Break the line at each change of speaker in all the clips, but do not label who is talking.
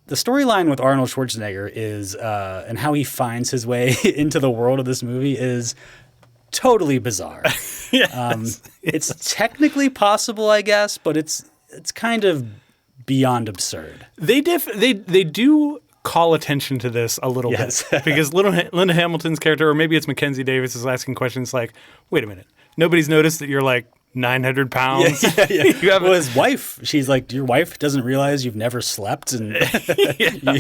the storyline with Arnold Schwarzenegger is, and how he finds his way into the world of this movie is totally bizarre.
Yes.
It's technically possible, I guess, but it's kind of beyond absurd.
They do call attention to this a little bit because Linda Hamilton's character, or maybe it's Mackenzie Davis, is asking questions like, "Wait a minute, nobody's noticed that you're like 900 pounds."
Yeah. Well, his wife, she's like, your wife doesn't realize you've never slept and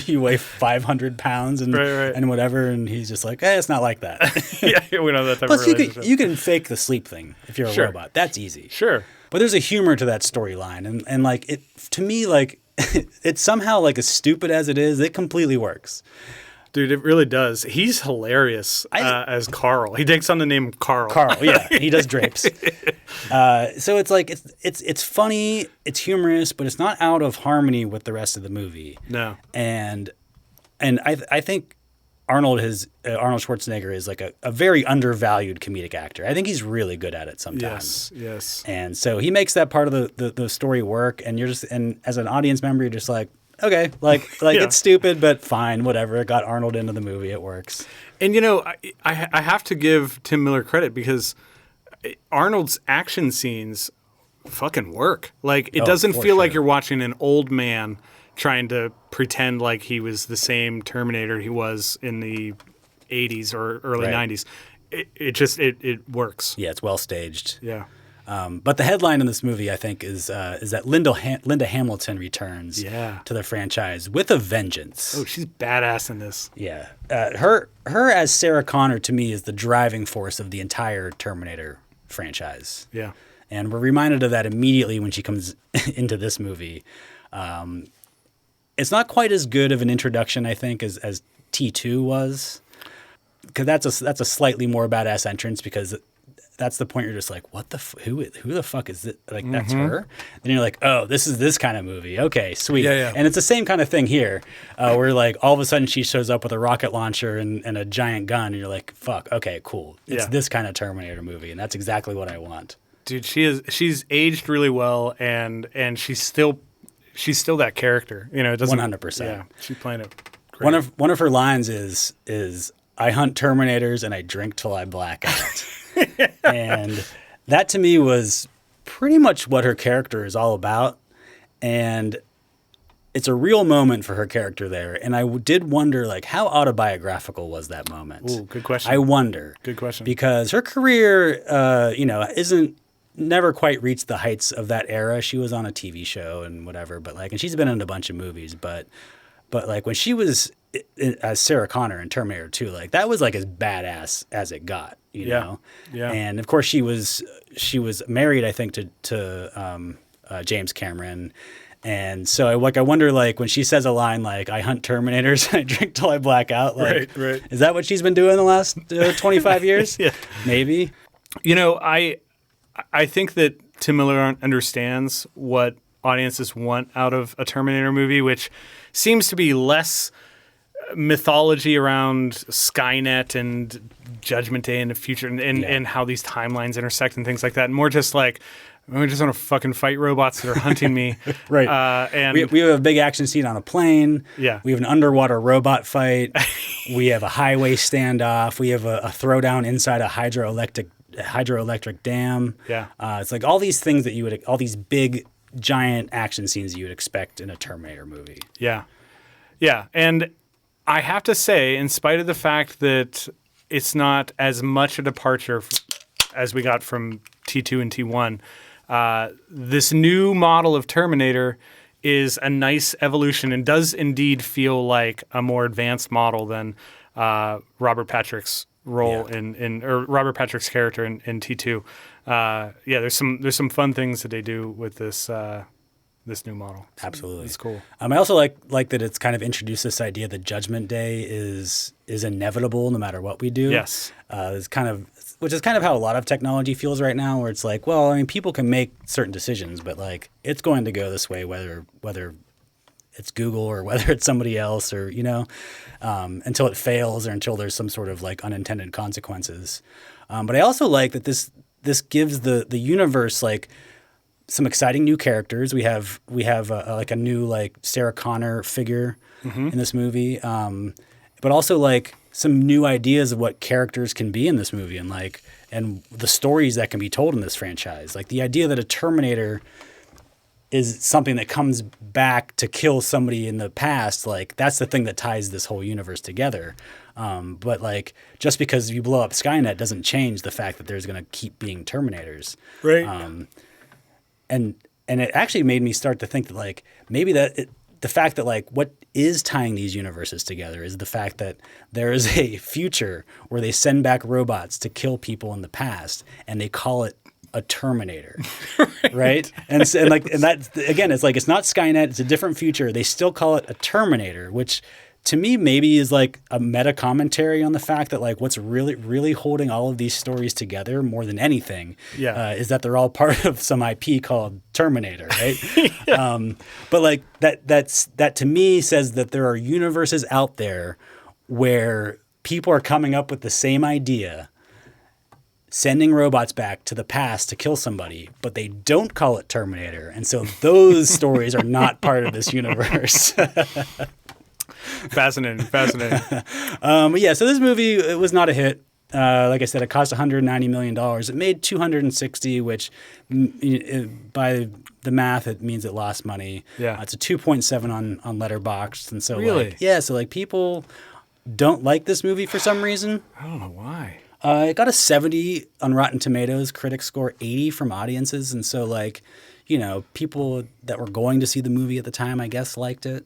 you weigh 500 pounds and and whatever. And he's just like, it's not like that.
We know that type
Plus,
of relationship.
you can fake the sleep thing if you're a robot. That's easy.
Sure.
But there's a humor to that storyline. And like, it to me, like, it's somehow, like, as stupid as it is, it completely works.
Dude, it really does. He's hilarious as Carl. He takes on the name Carl.
Carl, yeah. He does drapes. So it's like, it's funny, it's humorous, but it's not out of harmony with the rest of the movie.
No.
And I think Arnold Schwarzenegger is like a very undervalued comedic actor. I think he's really good at it sometimes.
Yes.
And so he makes that part of the story work, and and as an audience member, you're just like, okay, like it's stupid, but fine, whatever. It got Arnold into the movie. It works.
And, you know, I have to give Tim Miller credit because Arnold's action scenes fucking work. Like, it doesn't feel like you're watching an old man trying to pretend like he was the same Terminator he was in the 80s or early 90s. It works.
Yeah, it's well staged.
Yeah.
But the headline in this movie, I think, is that Linda Hamilton returns to the franchise with a vengeance.
Oh, she's badass in this.
Yeah. Her as Sarah Connor, to me, is the driving force of the entire Terminator franchise.
Yeah.
And we're reminded of that immediately when she comes into this movie. It's not quite as good of an introduction, I think, as T2 was. Because that's a slightly more badass entrance, because that's the point you're just like, what the who the fuck is it? Like, that's her? Then you're like, oh, this is this kind of movie. Okay, sweet.
Yeah.
And it's the same kind of thing here, where like all of a sudden she shows up with a rocket launcher and a giant gun, and you're like, fuck, okay, cool. It's this kind of Terminator movie, and that's exactly what I want.
Dude, she's aged really well, and she's still that character. You know, it doesn't
100%.
Yeah, she's playing it great.
One of her lines is I hunt Terminators and I drink till I black out. And that to me was pretty much what her character is all about. And it's a real moment for her character there. And I did wonder, like, how autobiographical was that moment?
Ooh, good question.
I wonder.
Good question.
Because her career, never quite reached the heights of that era. She was on a TV show and whatever, but like, and she's been in a bunch of movies, but like when she was as Sarah Connor in Terminator 2, like that was like as badass as it got, you know?
Yeah.
And of course she was married, I think, to James Cameron. And so I wonder, like, when she says a line like, I hunt Terminators and I drink till I black out, like,
right.
Is that what she's been doing the last 25 years?
Yeah.
Maybe.
You know, I think that Tim Miller understands what audiences want out of a Terminator movie, which seems to be less mythology around Skynet and Judgment Day in the future and how these timelines intersect and things like that. And more just like, I just want to fucking fight robots that are hunting me.
Right.
And
we have a big action scene on a plane.
Yeah.
We have an underwater robot fight. We have a highway standoff. We have a throwdown inside a hydroelectric dam.
Yeah.
It's like all these things that all these big, giant action scenes you would expect in a Terminator movie.
Yeah. Yeah. And I have to say, in spite of the fact that it's not as much a departure as we got from T2 and T1, this new model of Terminator is a nice evolution and does indeed feel like a more advanced model than Robert Patrick's role or Robert Patrick's character in T2. There's some fun things that they do with this new model.
Absolutely.
It's cool.
I also like that it's kind of introduced this idea that Judgment Day is inevitable no matter what we do.
Yes.
Which is kind of how a lot of technology feels right now, where it's like, well, I mean, people can make certain decisions, but like it's going to go this way, whether it's Google or whether it's somebody else, or until it fails or until there's some sort of like unintended consequences. But I also like that this gives the universe like some exciting new characters. We have like a new like Sarah Connor figure in this movie, but also like some new ideas of what characters can be in this movie, and the stories that can be told in this franchise. Like the idea that a Terminator is something that comes back to kill somebody in the past, like that's the thing that ties this whole universe together. But like just because you blow up Skynet doesn't change the fact that there's going to keep being Terminators.
Right.
And it actually made me start to think that like maybe the fact that like what is tying these universes together is the fact that there is a future where they send back robots to kill people in the past, and they call it a Terminator, right? And that again, it's like it's not Skynet; it's a different future. They still call it a Terminator, which to me maybe is like a meta commentary on the fact that like what's really holding all of these stories together more than anything is that they're all part of some IP called Terminator, right? But like that to me says that there are universes out there where people are coming up with the same idea, sending robots back to the past to kill somebody, but they don't call it Terminator. And so those stories are not part of this universe.
Fascinating.
Yeah, so this movie, it was not a hit. Like I said, it cost $190 million. It made $260, which by the math, it means it lost money.
Yeah.
It's a 2.7 on Letterboxd. And so
really?
So people don't like this movie for some reason.
I don't know why.
It got a 70 on Rotten Tomatoes. Critics score 80 from audiences. And so people that were going to see the movie at the time, I guess, liked it.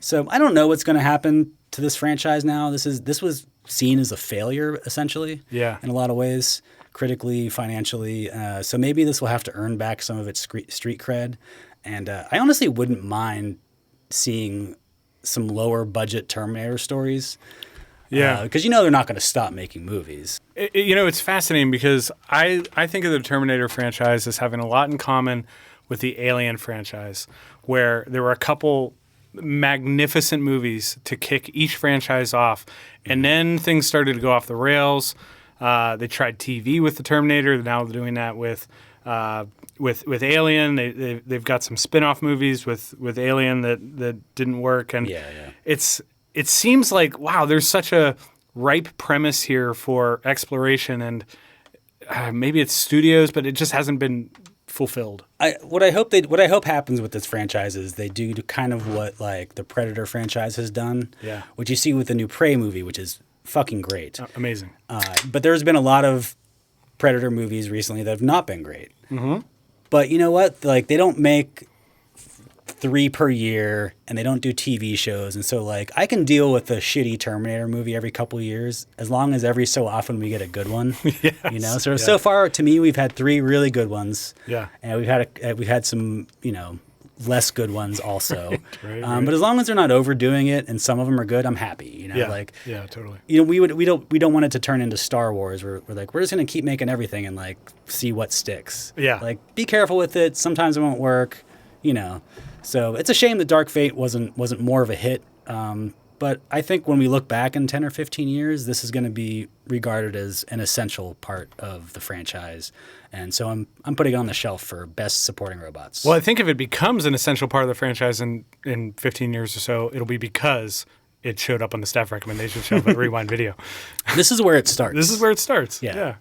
So I don't know what's going to happen to this franchise now. This was seen as a failure, essentially, in a lot of ways, critically, financially. So maybe this will have to earn back some of its street cred. And I honestly wouldn't mind seeing some lower budget Terminator stories. Yeah. Because they're not going to stop making movies.
It's fascinating because I think of the Terminator franchise as having a lot in common with the Alien franchise, where there were a couple magnificent movies to kick each franchise off, and then things started to go off the rails. They tried TV with the Terminator. Now they're doing that with Alien. They've got some spin-off movies with Alien that didn't work, and it seems like, wow, there's such a ripe premise here for exploration, and maybe it's studios, but it just hasn't been fulfilled.
What I hope happens with this franchise is they do kind of what like the Predator franchise has done, which you see with the new Prey movie, which is fucking great.
Amazing.
But there's been a lot of Predator movies recently that have not been great. Mm-hmm. But you know what? Like they don't make 3 per year, and they don't do TV shows. And so like I can deal with a shitty Terminator movie every couple of years as long as every so often we get a good one. Yes, So far to me we've had 3 really good ones. Yeah. And we've had some, less good ones also. Right. But as long as they're not overdoing it and some of them are good, I'm happy,
Yeah, totally.
We don't want it to turn into Star Wars where we're like we're just going to keep making everything and like see what sticks. Yeah. Like be careful with it. Sometimes it won't work, So it's a shame that Dark Fate wasn't more of a hit. But I think when we look back in 10 or 15 years, this is going to be regarded as an essential part of the franchise. And so I'm putting it on the shelf for best supporting robots.
Well, I think if it becomes an essential part of the franchise in 15 years or so, it'll be because it showed up on the staff recommendation shelf at Rewind Video.
This is where it starts.
This is where it starts. Yeah.